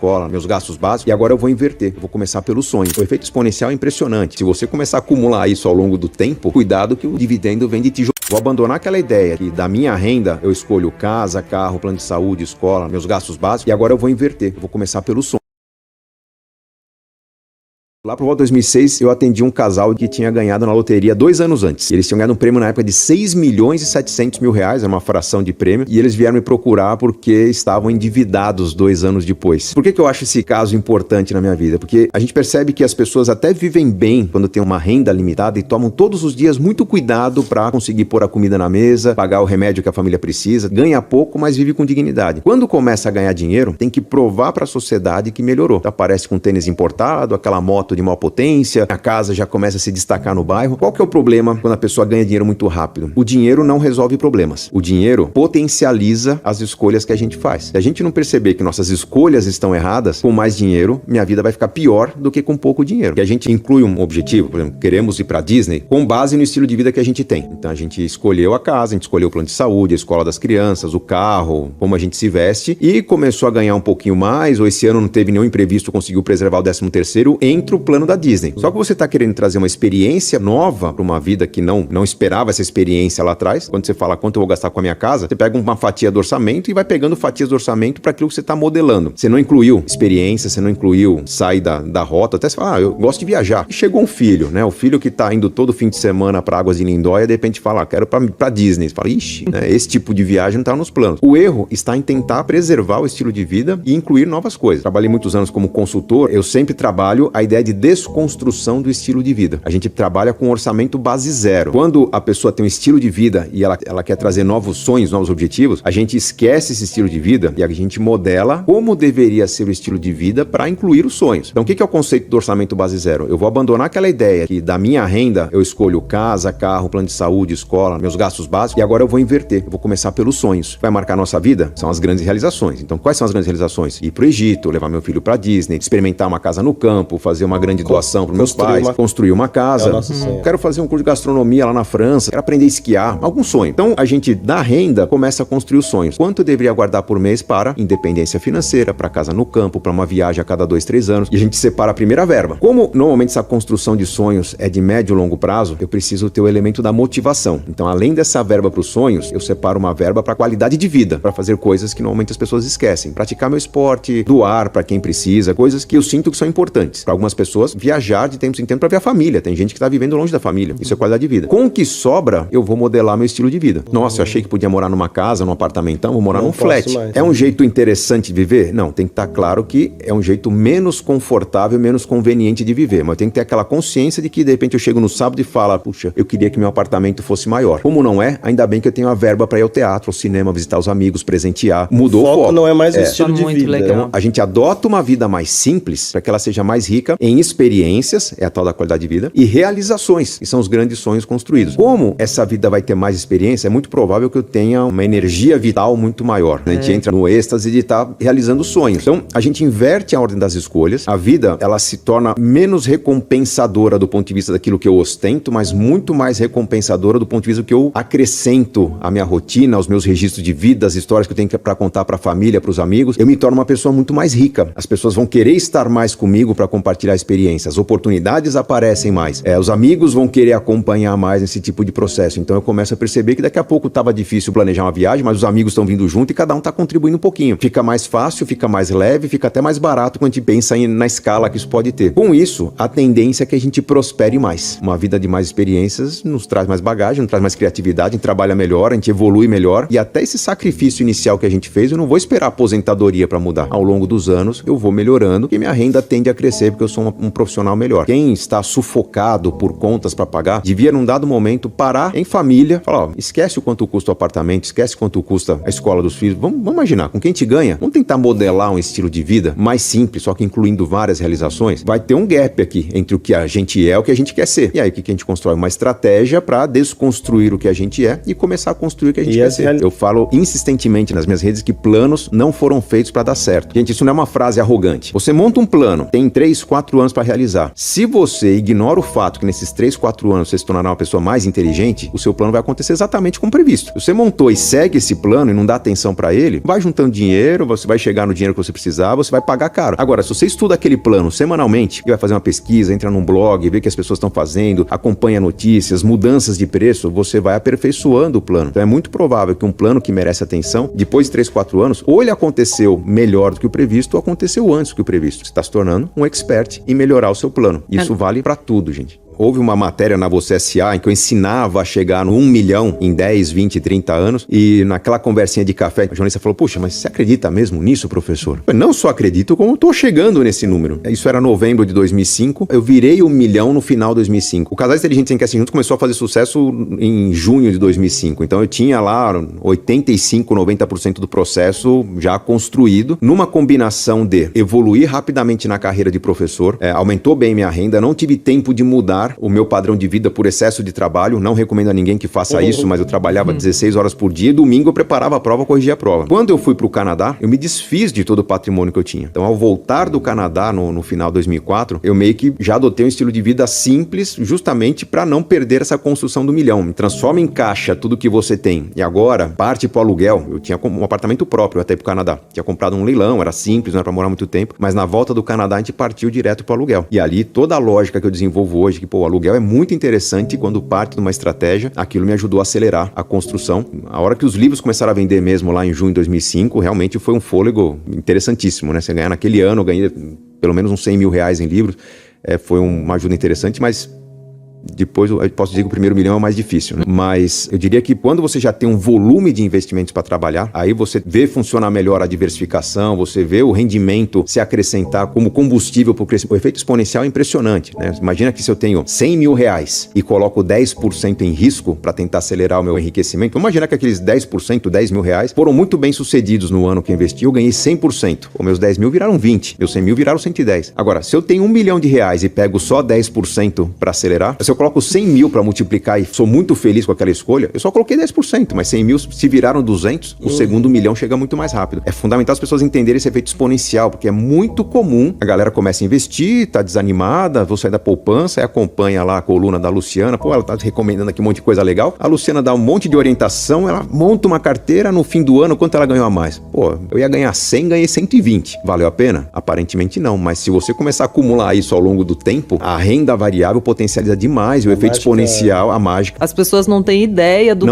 escola, meus gastos básicos, e agora eu vou inverter, eu vou começar pelo sonho. O efeito exponencial é impressionante. Se você começar a acumular isso ao longo do tempo, cuidado que o dividendo vem de tijolo. Vou abandonar aquela ideia que da minha renda eu escolho casa, carro, plano de saúde, escola, meus gastos básicos, e agora eu vou inverter, eu vou começar pelo sonho. Lá pro volta de 2006, eu atendi um casal que tinha ganhado na loteria 2 anos antes. Eles tinham ganhado um prêmio na época de 6 milhões e 700 mil reais, é uma fração de prêmio, e eles vieram me procurar porque estavam endividados 2 anos depois. Por que eu acho esse caso importante na minha vida? Porque a gente percebe que as pessoas até vivem bem quando tem uma renda limitada e tomam todos os dias muito cuidado para conseguir pôr a comida na mesa, pagar o remédio que a família precisa, ganha pouco, mas vive com dignidade. Quando começa a ganhar dinheiro, tem que provar para a sociedade que melhorou. Aparece com tênis importado, aquela moto de maior potência, a casa já começa a se destacar no bairro. Qual que é o problema quando a pessoa ganha dinheiro muito rápido? O dinheiro não resolve problemas. O dinheiro potencializa as escolhas que a gente faz. Se a gente não perceber que nossas escolhas estão erradas, com mais dinheiro, minha vida vai ficar pior do que com pouco dinheiro. E a gente inclui um objetivo, por exemplo, queremos ir para Disney com base no estilo de vida que a gente tem. Então a gente escolheu a casa, a gente escolheu o plano de saúde, a escola das crianças, o carro, como a gente se veste e começou a ganhar um pouquinho mais, ou esse ano não teve nenhum imprevisto, conseguiu preservar o 13º, entra o plano da Disney. Só que você está querendo trazer uma experiência nova para uma vida que não esperava essa experiência lá atrás. Quando você fala quanto eu vou gastar com a minha casa, você pega uma fatia do orçamento e vai pegando fatias do orçamento para aquilo que você está modelando. Você não incluiu experiência, você não incluiu sair da rota. Até você fala, eu gosto de viajar. E chegou um filho, né? O filho que está indo todo fim de semana para Águas de Lindóia, de repente fala, quero para Disney. Você fala, ixi, né? Esse tipo de viagem não está nos planos. O erro está em tentar preservar o estilo de vida e incluir novas coisas. Trabalhei muitos anos como consultor, eu sempre trabalho a ideia de desconstrução do estilo de vida. A gente trabalha com orçamento base zero. Quando a pessoa tem um estilo de vida e ela quer trazer novos sonhos, novos objetivos, a gente esquece esse estilo de vida e a gente modela como deveria ser o estilo de vida para incluir os sonhos. Então, o que é o conceito do orçamento base zero? Eu vou abandonar aquela ideia que da minha renda eu escolho casa, carro, plano de saúde, escola, meus gastos básicos, e agora eu vou inverter. Eu vou começar pelos sonhos. Vai marcar a nossa vida? São as grandes realizações. Então, quais são as grandes realizações? Ir pro Egito, levar meu filho para Disney, experimentar uma casa no campo, fazer uma grande doação para meus pais, construir uma casa. Quero fazer um curso de gastronomia lá na França, quero aprender a esquiar, algum sonho. Então, a gente da renda começa a construir os sonhos. Quanto eu deveria guardar por mês para independência financeira, para casa no campo, para uma viagem a cada 2, 3 anos, e a gente separa a primeira verba. Como normalmente essa construção de sonhos é de médio e longo prazo, eu preciso ter o elemento da motivação. Então, além dessa verba para os sonhos, eu separo uma verba para qualidade de vida, para fazer coisas que normalmente as pessoas esquecem. Praticar meu esporte, doar para quem precisa, coisas que eu sinto que são importantes. Para algumas pessoas, viajar de tempos em tempos para ver a família. Tem gente que está vivendo longe da família. Isso é qualidade de vida. Com o que sobra, eu vou modelar meu estilo de vida. Nossa, eu achei que podia morar numa casa, num apartamentão, vou morar num flat. É um jeito interessante de viver? Não, tem que estar claro que é um jeito menos confortável, menos conveniente de viver. Mas tem que ter aquela consciência de que, de repente, eu chego no sábado e falo, puxa, eu queria que meu apartamento fosse maior. Como não é, ainda bem que eu tenho a verba para ir ao teatro, ao cinema, visitar os amigos, presentear. Mudou o foco. Não é mais o estilo de vida. Legal. Então, a gente adota uma vida mais simples para que ela seja mais rica em experiências, é a tal da qualidade de vida, e realizações, que são os grandes sonhos construídos. Como essa vida vai ter mais experiência, é muito provável que eu tenha uma energia vital muito maior. A gente entra no êxtase de estar realizando sonhos. Então, a gente inverte a ordem das escolhas. A vida, ela se torna menos recompensadora do ponto de vista daquilo que eu ostento, mas muito mais recompensadora do ponto de vista do que eu acrescento à minha rotina, aos meus registros de vida, as histórias que eu tenho para contar para a família, para os amigos. Eu me torno uma pessoa muito mais rica. As pessoas vão querer estar mais comigo para compartilhar experiências. As oportunidades aparecem mais. Os amigos vão querer acompanhar mais esse tipo de processo. Então eu começo a perceber que daqui a pouco estava difícil planejar uma viagem, mas os amigos estão vindo junto e cada um está contribuindo um pouquinho. Fica mais fácil, fica mais leve, fica até mais barato quando a gente pensa na escala que isso pode ter. Com isso, a tendência é que a gente prospere mais. Uma vida de mais experiências nos traz mais bagagem, nos traz mais criatividade, a gente trabalha melhor, a gente evolui melhor e até esse sacrifício inicial que a gente fez, eu não vou esperar a aposentadoria para mudar. Ao longo dos anos, eu vou melhorando e minha renda tende a crescer porque eu sou um profissional melhor. Quem está sufocado por contas para pagar, devia num dado momento parar em família, falar, esquece o quanto custa o apartamento, esquece quanto custa a escola dos filhos, vamos imaginar, com quem te ganha, vamos tentar modelar um estilo de vida mais simples, só que incluindo várias realizações, vai ter um gap aqui entre o que a gente é e o que a gente quer ser. E aí o que a gente constrói? Uma estratégia para desconstruir o que a gente é e começar a construir o que a gente quer ser. Eu falo insistentemente nas minhas redes que planos não foram feitos para dar certo. Gente, isso não é uma frase arrogante. Você monta um plano, tem 3, 4 anos anos para realizar. Se você ignora o fato que nesses 3, 4 anos você se tornará uma pessoa mais inteligente, o seu plano vai acontecer exatamente como previsto. Se você montou e segue esse plano e não dá atenção para ele, vai juntando dinheiro, você vai chegar no dinheiro que você precisar, você vai pagar caro. Agora, se você estuda aquele plano semanalmente, e vai fazer uma pesquisa, entra num blog, vê o que as pessoas estão fazendo, acompanha notícias, mudanças de preço, você vai aperfeiçoando o plano. Então é muito provável que um plano que merece atenção, depois de 3, 4 anos, ou ele aconteceu melhor do que o previsto, ou aconteceu antes do que o previsto. Você está se tornando um expert em melhorar o seu plano. Isso vale para tudo, gente. Houve uma matéria na Você S.A. em que eu ensinava a chegar no 1 milhão em 10, 20, 30 anos e naquela conversinha de café, a jornalista falou, puxa, mas você acredita mesmo nisso, professor? Eu não só acredito, como estou chegando nesse número. Isso era novembro de 2005, eu virei 1 milhão no final de 2005. O Casais Inteligentes Enriquecem Juntos começou a fazer sucesso em junho de 2005, então eu tinha lá 85, 90% do processo já construído, numa combinação de evoluir rapidamente na carreira de professor, aumentou bem minha renda, não tive tempo de mudar o meu padrão de vida por excesso de trabalho, não recomendo a ninguém que faça isso, mas eu trabalhava 16 horas por dia e domingo eu preparava a prova, corrigia a prova. Quando eu fui para o Canadá, eu me desfiz de todo o patrimônio que eu tinha. Então, ao voltar do Canadá no final de 2004, eu meio que já adotei um estilo de vida simples, justamente para não perder essa construção do milhão. Transforma em caixa tudo que você tem e agora parte para o aluguel. Eu tinha um apartamento próprio até ir para o Canadá. Tinha comprado um leilão, era simples, não era para morar muito tempo, mas na volta do Canadá a gente partiu direto para o aluguel. E ali toda a lógica que eu desenvolvo hoje, que o aluguel é muito interessante quando parte de uma estratégia, aquilo me ajudou a acelerar a construção. A hora que os livros começaram a vender mesmo lá em junho de 2005, realmente foi um fôlego interessantíssimo, né? Você ganhar naquele ano, eu ganhei pelo menos uns 100 mil reais em livros, foi uma ajuda interessante, mas depois eu posso dizer que o primeiro milhão é o mais difícil, né? Mas eu diria que quando você já tem um volume de investimentos para trabalhar, aí você vê funcionar melhor a diversificação, você vê o rendimento se acrescentar como combustível para o crescimento. O efeito exponencial é impressionante, né? Imagina que se eu tenho 100 mil reais e coloco 10% em risco para tentar acelerar o meu enriquecimento, vamos imaginar que aqueles 10%, 10 mil reais, foram muito bem sucedidos no ano que eu investi, eu ganhei 100%. Os meus 10 mil viraram 20, meus 100 mil viraram 110. Agora, se eu tenho 1 milhão de reais e pego só 10% para acelerar, se eu coloco 100 mil para multiplicar e sou muito feliz com aquela escolha, eu só coloquei 10%, mas 100 mil se viraram 200, o segundo milhão chega muito mais rápido. É fundamental as pessoas entenderem esse efeito exponencial, porque é muito comum a galera começa a investir, tá desanimada, vou sair da poupança, aí acompanha lá a coluna da Luciana, ela tá recomendando aqui um monte de coisa legal, a Luciana dá um monte de orientação, ela monta uma carteira, no fim do ano, quanto ela ganhou a mais? Eu ia ganhar 100, ganhei 120. Valeu a pena? Aparentemente não, mas se você começar a acumular isso ao longo do tempo, a renda variável potencializa demais e o efeito exponencial, a mágica. As pessoas não têm ideia do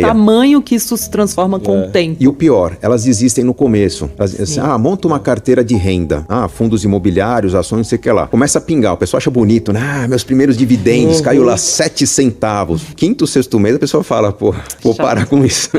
tamanho que isso se transforma com o tempo. E o pior, elas desistem no começo. Elas dizem assim, monta uma carteira de renda. Fundos imobiliários, ações, não sei o que lá. Começa a pingar, o pessoal acha bonito, né? Meus primeiros dividendos, caiu lá 7 centavos. Quinto, sexto mês, a pessoa fala, vou parar com isso.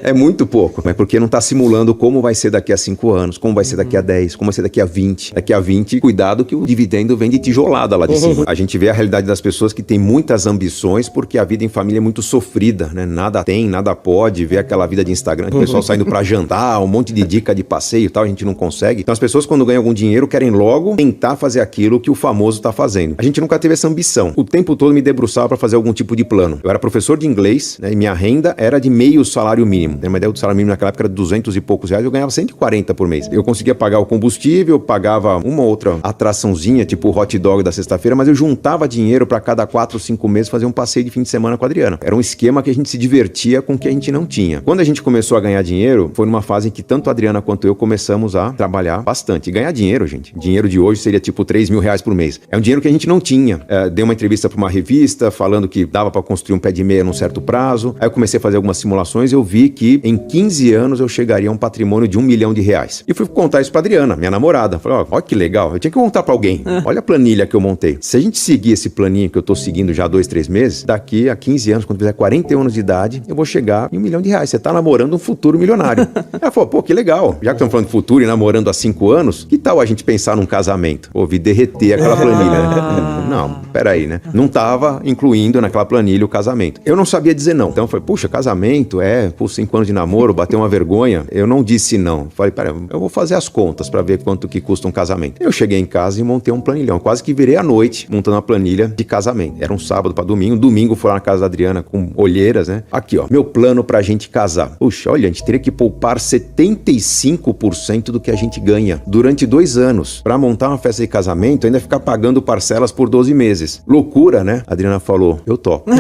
É muito pouco, mas porque não está simulando como vai ser daqui a 5 anos, como vai ser daqui a 10, como vai ser daqui a 20. Daqui a 20, cuidado que o dividendo vem de tijolada lá de cima. A gente vê a realidade das pessoas que têm muitas ambições porque a vida em família é muito sofrida, né? Nada tem, nada pode, ver aquela vida de Instagram, o pessoal saindo pra jantar, um monte de dica de passeio e tal, a gente não consegue. Então as pessoas quando ganham algum dinheiro querem logo tentar fazer aquilo que o famoso tá fazendo. A gente nunca teve essa ambição. O tempo todo me debruçava pra fazer algum tipo de plano. Eu era professor de inglês, né? E minha renda era de meio salário mínimo. Tem uma ideia do salário mínimo naquela época era 200 e poucos reais, eu ganhava 140 por mês. Eu conseguia pagar o combustível, pagava uma outra atraçãozinha, tipo o hot dog da sexta-feira, mas eu juntava dinheiro pra cada 4 ou 5 meses fazer um passeio de fim de semana com a Adriana. Era um esquema que a gente se divertia com o que a gente não tinha. Quando a gente começou a ganhar dinheiro, foi numa fase em que tanto a Adriana quanto eu começamos a trabalhar bastante. E ganhar dinheiro, gente. Dinheiro de hoje seria tipo 3 mil reais por mês. É um dinheiro que a gente não tinha. Dei uma entrevista para uma revista falando que dava para construir um pé de meia num certo prazo. Aí eu comecei a fazer algumas simulações e eu vi que em 15 anos eu chegaria a um patrimônio de 1 milhão de reais. E fui contar isso pra Adriana, minha namorada. Falei, olha que legal. Eu tinha que contar pra alguém. Olha a planilha que eu montei. Se a gente seguir esse planinho que eu tô seguindo já há 2, 3 meses, daqui a 15 anos, quando fizer 41 anos de idade, eu vou chegar em 1 milhão de reais. Você tá namorando um futuro milionário. Ela falou, que legal. Já que estamos falando de futuro e namorando há 5 anos, que tal a gente pensar num casamento? Vi derreter aquela planilha, né? Não, peraí, né? Não tava incluindo naquela planilha o casamento. Eu não sabia dizer não. Então eu falei, puxa, casamento, por 5 anos de namoro, bateu uma vergonha. Eu não disse não. Falei, peraí, eu vou fazer as contas pra ver quanto que custa um casamento. Eu cheguei em casa e montei um planilhão. Quase que virei à noite montando uma planilha de casamento. Era um sábado pra domingo. Domingo fui lá na casa da Adriana com olheiras, né? Aqui, ó, meu plano pra gente casar. Puxa, olha, a gente teria que poupar 75% do que a gente ganha durante 2 anos. Pra montar uma festa de casamento, ainda ficar pagando parcelas por 12 meses. Loucura, né? A Adriana falou, eu topo.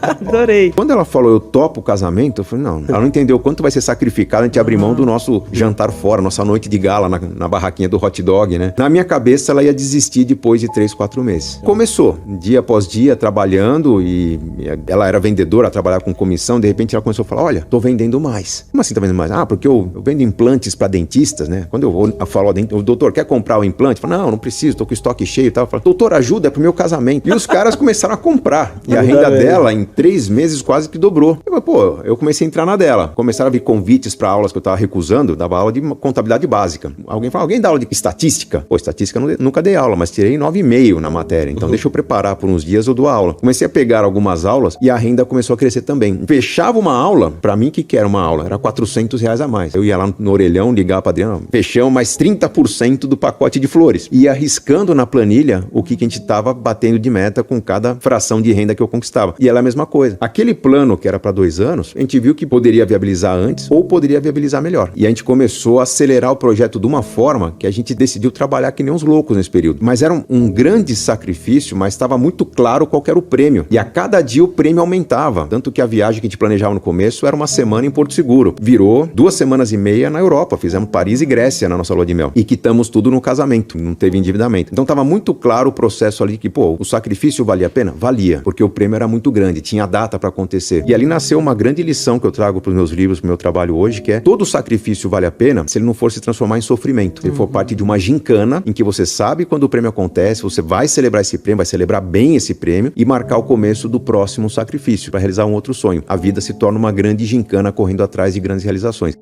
Adorei. Quando ela falou, eu topo o casamento, eu falei, não. Ela não entendeu quanto vai ser sacrificado a gente abrir mão do nosso jantar fora, nossa noite de gala na barraquinha do hot dog, né? Na minha cabeça, ela ia desistir depois de 3, 4 meses. Começou, dia após dia, trabalhando, e ela era vendedora, trabalhava com comissão, de repente ela começou a falar, olha, tô vendendo mais. Como assim tá vendendo mais? Ah, porque eu vendo implantes para dentistas, né? Quando eu falo, o doutor quer comprar o implante? Eu falo, não preciso, tô com o estoque cheio e tal. Eu falo, doutor, ajuda, é pro meu casamento. E os caras começaram a comprar. E a renda dela, em 3 meses, quase que dobrou. Eu comecei a entrar na dela. Começaram a vir convites para aulas que eu tava recusando, dava aula de contabilidade básica. Alguém dá aula de estatística? Pô, estatística eu nunca dei aula, mas tirei 9,5 na matéria. Então deixa eu preparar por uns dias, eu dou aula. Comecei a pegar algumas aulas e a renda começou a crescer também. Fechava uma aula, pra mim, que era uma aula? Era R$400 a mais. Eu ia lá no orelhão, ligava pra Adriana, fechamos mais 30% do pacote de flores. E ia arriscando na planilha o que a gente tava batendo de meta com cada fração de renda que eu conquistava. E ela é a mesma coisa. Aquele plano que era para 2 anos, a gente viu que poderia viabilizar antes ou poderia viabilizar melhor. E a gente começou a acelerar o projeto de uma forma que a gente decidiu trabalhar que nem uns loucos nesse período. Mas era um grande sacrifício, mas estava muito claro qual era o prêmio. E a cada dia o prêmio aumentava. Tanto que a viagem que a gente planejava no começo era uma semana em Porto Seguro. Virou 2 semanas e meia na Europa. Fizemos Paris e Grécia na nossa lua de mel. E quitamos tudo no casamento. Não teve endividamento. Então estava muito claro o processo ali que, o sacrifício valia a pena? Valia. Porque o prêmio era muito grande. Tinha data para acontecer. E ali nasceu uma grande lição que eu trago para os meus livros, para o meu trabalho hoje, que é todo sacrifício vale a pena se ele não for se transformar em sofrimento. Se ele for parte de uma gincana em que você sabe quando o prêmio acontece, você vai celebrar esse prêmio, vai celebrar bem esse prêmio e marcar o começo do próximo sacrifício para realizar um outro sonho. A vida se torna uma grande gincana correndo atrás de grandes realizações.